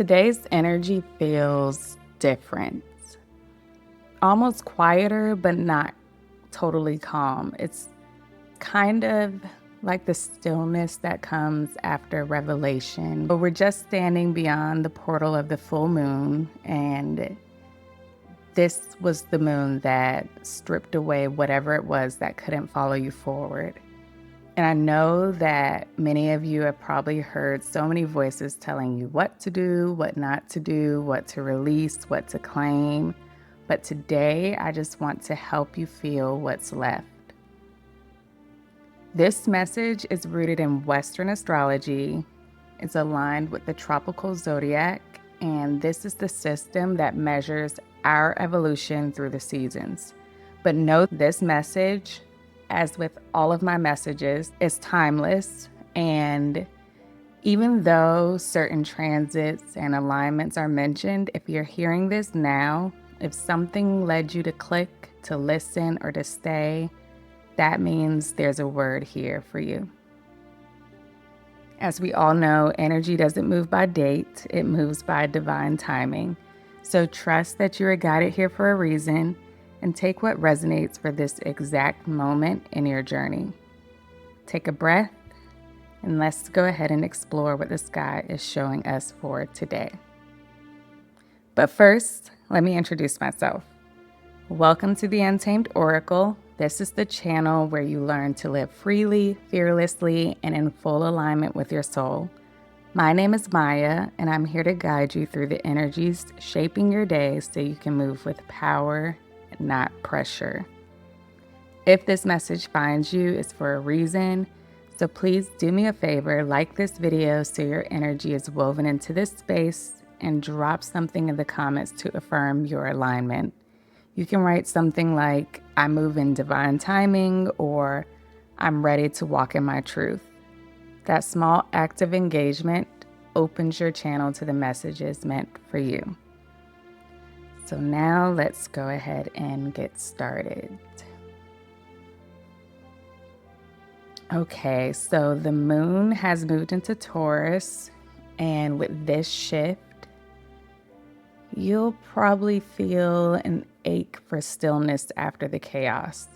Today's energy feels different, almost quieter, but not totally calm. It's kind of like the stillness that comes after revelation. But we're just standing beyond the portal of the full moon, and this was the moon that stripped away whatever it was that couldn't follow you forward. And I know that many of you have probably heard so many voices telling you what to do, what not to do, what to release, what to claim. But today, I just want to help you feel what's left. This message is rooted in Western astrology. It's aligned with the tropical zodiac, and this is the system that measures our evolution through the seasons. But note this message, as with all of my messages, is timeless. And even though certain transits and alignments are mentioned, if you're hearing this now, if something led you to click, to listen, or to stay, that means there's a word here for you. As we all know, energy doesn't move by date, it moves by divine timing. So trust that you are guided here for a reason, and take what resonates for this exact moment in your journey. Take a breath, and let's go ahead and explore what the sky is showing us for today. But first, let me introduce myself. Welcome to the Untamed Oracle. This is the channel where you learn to live freely, fearlessly, and in full alignment with your soul. My name is Maya, and I'm here to guide you through the energies shaping your day so you can move with power, not pressure. If this message finds you, it's for a reason. So please do me a favor, like this video so your energy is woven into this space, and drop something in the comments to affirm your alignment. You can write something like, I move in divine timing, or I'm ready to walk in my truth. That small act of engagement opens your channel to the messages meant for you. So now let's go ahead and get started. Okay, so the moon has moved into Taurus, and with this shift, you'll probably feel an ache for stillness after the chaos.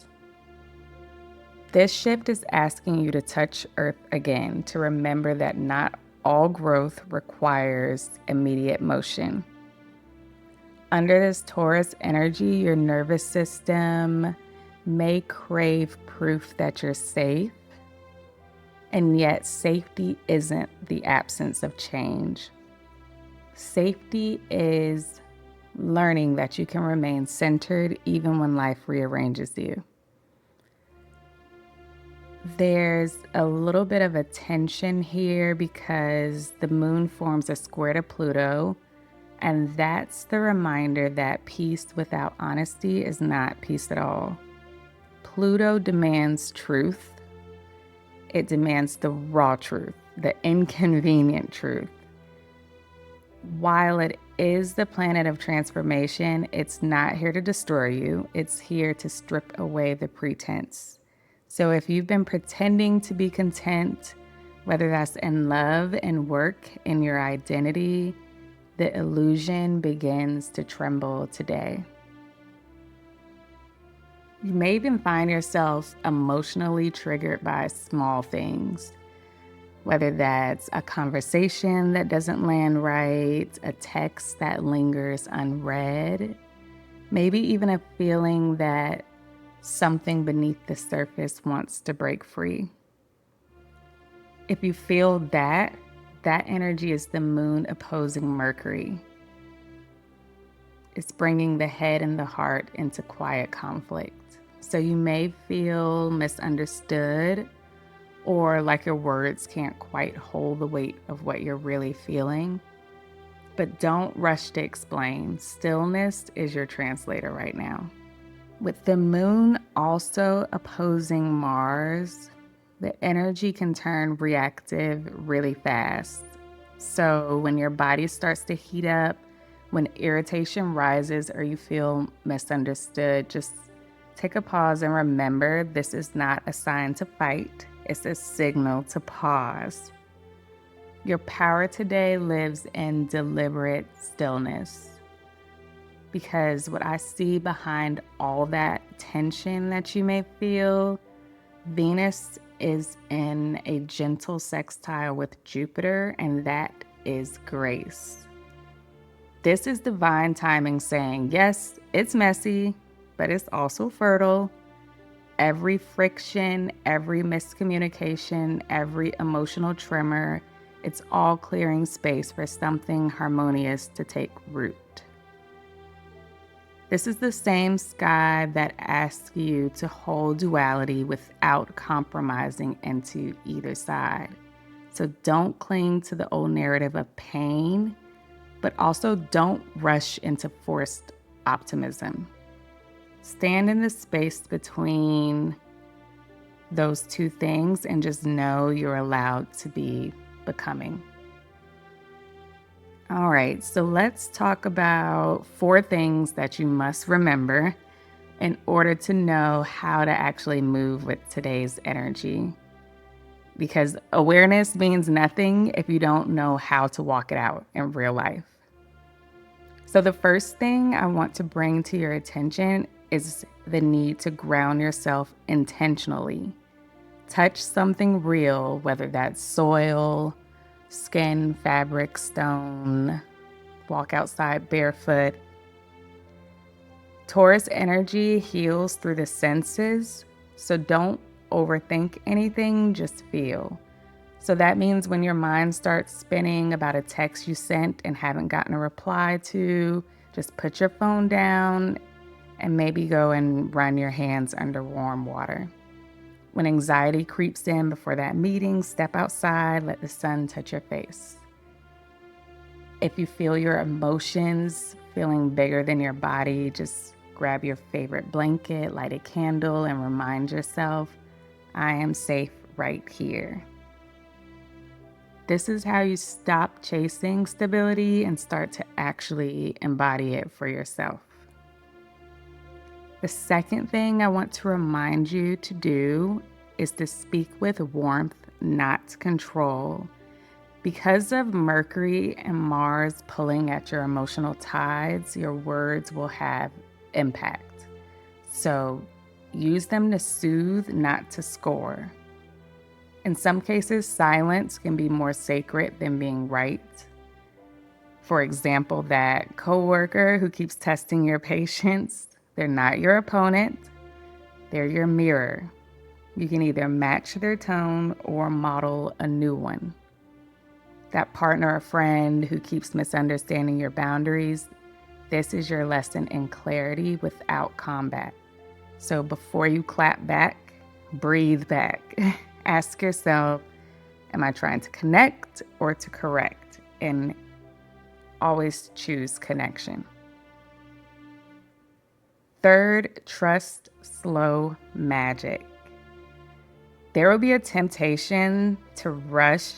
This shift is asking you to touch Earth again, to remember that not all growth requires immediate motion. Under this Taurus energy, your nervous system may crave proof that you're safe, and yet safety isn't the absence of change. Safety is learning that you can remain centered even when life rearranges you. There's a little bit of a tension here because the moon forms a square to Pluto, and that's the reminder that peace without honesty is not peace at all. Pluto demands truth. It demands the raw truth, the inconvenient truth. While it is the planet of transformation, it's not here to destroy you. It's here to strip away the pretense. So if you've been pretending to be content, whether that's in love and work, in your identity, the illusion begins to tremble today. You may even find yourself emotionally triggered by small things, whether that's a conversation that doesn't land right, a text that lingers unread, maybe even a feeling that something beneath the surface wants to break free. If you feel that energy is the moon opposing Mercury. It's bringing the head and the heart into quiet conflict. So you may feel misunderstood, or like your words can't quite hold the weight of what you're really feeling. But don't rush to explain. Stillness is your translator right now. With the moon also opposing Mars, the energy can turn reactive really fast. So when your body starts to heat up, when irritation rises or you feel misunderstood, just take a pause and remember this is not a sign to fight. It's a signal to pause. Your power today lives in deliberate stillness. Because what I see behind all that tension that you may feel, Venus is in a gentle sextile with Jupiter, and that is grace. This is divine timing saying, yes, it's messy, but it's also fertile. Every friction, every miscommunication, every emotional tremor, it's all clearing space for something harmonious to take root. This is the same sky that asks you to hold duality without compromising into either side. So don't cling to the old narrative of pain, but also don't rush into forced optimism. Stand in the space between those two things and just know you're allowed to be becoming. All right, so let's talk about 4 things that you must remember in order to know how to actually move with today's energy. Because awareness means nothing if you don't know how to walk it out in real life. So the first thing I want to bring to your attention is the need to ground yourself intentionally. Touch something real, whether that's soil, skin, fabric, stone, walk outside barefoot. Taurus energy heals through the senses, so don't overthink anything, just feel. So that means when your mind starts spinning about a text you sent and haven't gotten a reply to, just put your phone down and maybe go and run your hands under warm water. When anxiety creeps in before that meeting, step outside, let the sun touch your face. If you feel your emotions feeling bigger than your body, just grab your favorite blanket, light a candle, and remind yourself, I am safe right here. This is how you stop chasing stability and start to actually embody it for yourself. The second thing I want to remind you to do is to speak with warmth, not control. Because of Mercury and Mars pulling at your emotional tides, your words will have impact. So use them to soothe, not to score. In some cases, silence can be more sacred than being right. For example, that coworker who keeps testing your patience, they're not your opponent, they're your mirror. You can either match their tone or model a new one. That partner or friend who keeps misunderstanding your boundaries, this is your lesson in clarity without combat. So before you clap back, breathe back. Ask yourself, am I trying to connect or to correct? And always choose connection. Third, trust slow magic. There will be a temptation to rush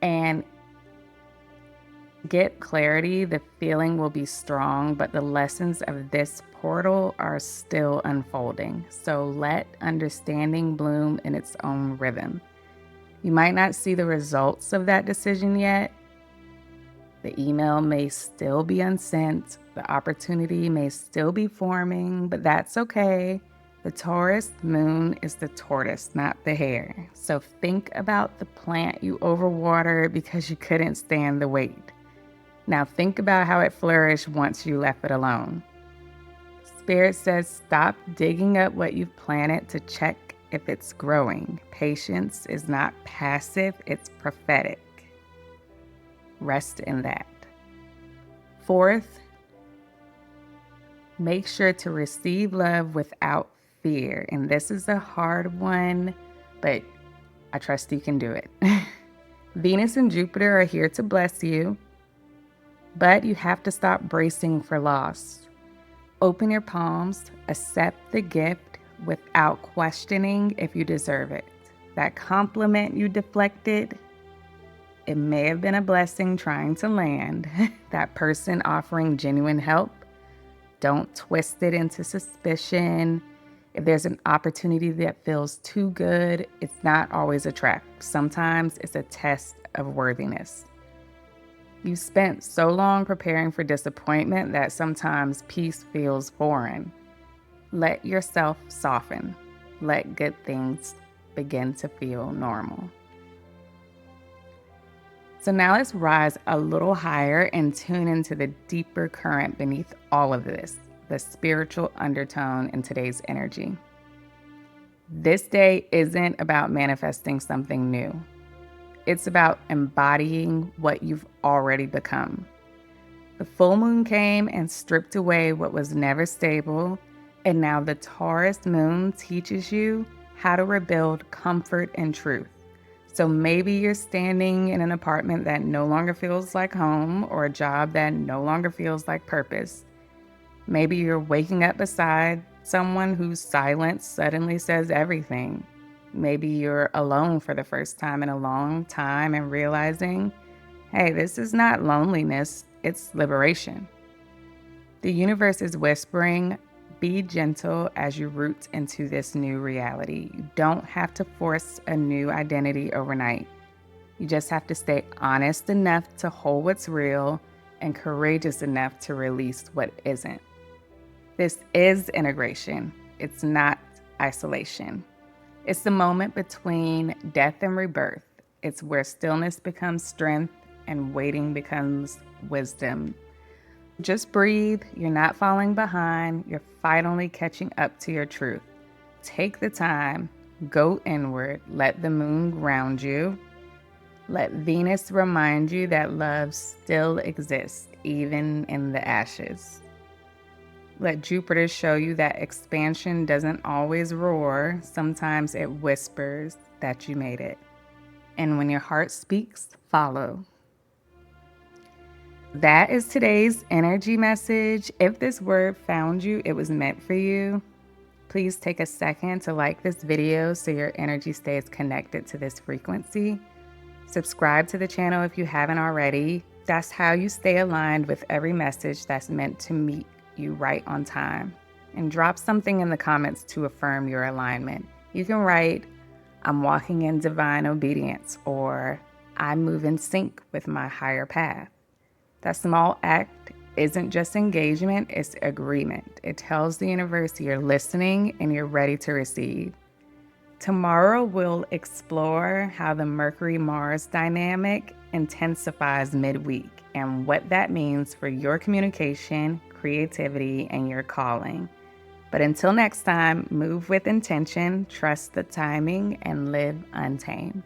and get clarity. The feeling will be strong, but the lessons of this portal are still unfolding. So let understanding bloom in its own rhythm. You might not see the results of that decision yet. The email may still be unsent. The opportunity may still be forming, but that's okay. The Taurus moon is the tortoise, not the hare. So think about the plant you overwatered because you couldn't stand the wait. Now think about how it flourished once you left it alone. Spirit says stop digging up what you've planted to check if it's growing. Patience is not passive, it's prophetic. Rest in that. Fourth, make sure to receive love without fear. And this is a hard one, but I trust you can do it. Venus and Jupiter are here to bless you, but you have to stop bracing for loss. Open your palms, accept the gift without questioning if you deserve it. That compliment you deflected, it may have been a blessing trying to land. That person offering genuine help, don't twist it into suspicion. If there's an opportunity that feels too good, it's not always a trap. Sometimes it's a test of worthiness. You spent so long preparing for disappointment that sometimes peace feels foreign. Let yourself soften. Let good things begin to feel normal. So now let's rise a little higher and tune into the deeper current beneath all of this, the spiritual undertone in today's energy. This day isn't about manifesting something new. It's about embodying what you've already become. The full moon came and stripped away what was never stable, and now the Taurus moon teaches you how to rebuild comfort and truth. So maybe you're standing in an apartment that no longer feels like home, or a job that no longer feels like purpose. Maybe you're waking up beside someone whose silence suddenly says everything. Maybe you're alone for the first time in a long time and realizing, hey, this is not loneliness, it's liberation. The universe is whispering, be gentle as you root into this new reality. You don't have to force a new identity overnight. You just have to stay honest enough to hold what's real and courageous enough to release what isn't. This is integration. It's not isolation. It's the moment between death and rebirth. It's where stillness becomes strength and waiting becomes wisdom. Just breathe. You're not falling behind. You're finally catching up to your truth. Take the time. Go inward. Let the moon ground you. Let Venus remind you that love still exists, even in the ashes. Let Jupiter show you that expansion doesn't always roar. Sometimes it whispers that you made it. And when your heart speaks, follow. That is today's energy message. If this word found you, it was meant for you. Please take a second to like this video so your energy stays connected to this frequency. Subscribe to the channel if you haven't already. That's how you stay aligned with every message that's meant to meet you right on time. And drop something in the comments to affirm your alignment. You can write, I'm walking in divine obedience, or I move in sync with my higher path. That small act isn't just engagement, it's agreement. It tells the universe you're listening and you're ready to receive. Tomorrow we'll explore how the Mercury-Mars dynamic intensifies midweek and what that means for your communication, creativity, and your calling. But until next time, move with intention, trust the timing, and live untamed.